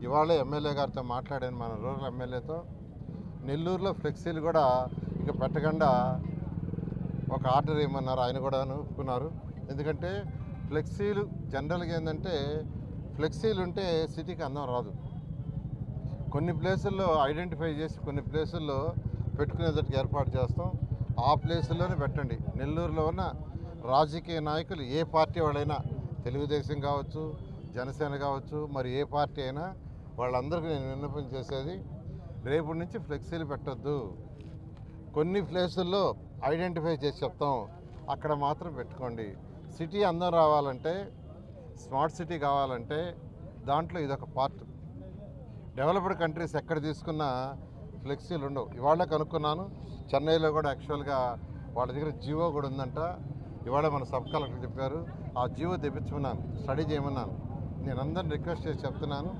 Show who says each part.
Speaker 1: ఇవాళే ఎమ్మెల్యే గారితో మాట్లాడాను, మన రూరల్ ఎమ్మెల్యేతో. నెల్లూరులో ఫ్లెక్సీలు కూడా ఇక పెట్టకుండా ఒక ఆర్డర్ ఇవ్వమన్నారు. ఆయన కూడా ఒప్పుకున్నారు. ఎందుకంటే ఫ్లెక్సీలు జనరల్గా ఏంటంటే ఫ్లెక్సీలు ఉంటే సిటీకి అందం రాదు. కొన్ని ప్లేసుల్లో ఐడెంటిఫై చేసి కొన్ని ప్లేసుల్లో పెట్టుకునేటట్టుగా ఏర్పాటు చేస్తాం. ఆ ప్లేసుల్లోనే పెట్టండి. నెల్లూరులో ఉన్న రాజకీయ నాయకులు ఏ పార్టీ వాళ్ళైనా, తెలుగుదేశం కావచ్చు, జనసేన కావచ్చు, మరి ఏ పార్టీ అయినా వాళ్ళందరికీ నేను విన్నపం చేసేది, రేపు నుంచి ఫ్లెక్సీలు పెట్టొద్దు. కొన్ని ప్లేసుల్లో ఐడెంటిఫై చేసి చెప్తాం, అక్కడ మాత్రం పెట్టుకోండి. సిటీ అందం రావాలంటే, స్మార్ట్ సిటీ కావాలంటే దాంట్లో ఇదొక పార్ట్. డెవలప్డ్ కంట్రీస్ ఎక్కడ తీసుకున్నా ఫ్లెక్సీలు ఉండవు. ఇవాళ కనుక్కున్నాను, చెన్నైలో కూడా యాక్చువల్గా వాళ్ళ దగ్గర జియో కూడా ఉందంట. ఇవాళ మన సబ్ కలెక్టర్ చెప్పారు. ఆ జియో తెప్పించమన్నాను, స్టడీ చేయమన్నాను. నేను అందరిని రిక్వెస్ట్ చేసి చెప్తున్నాను.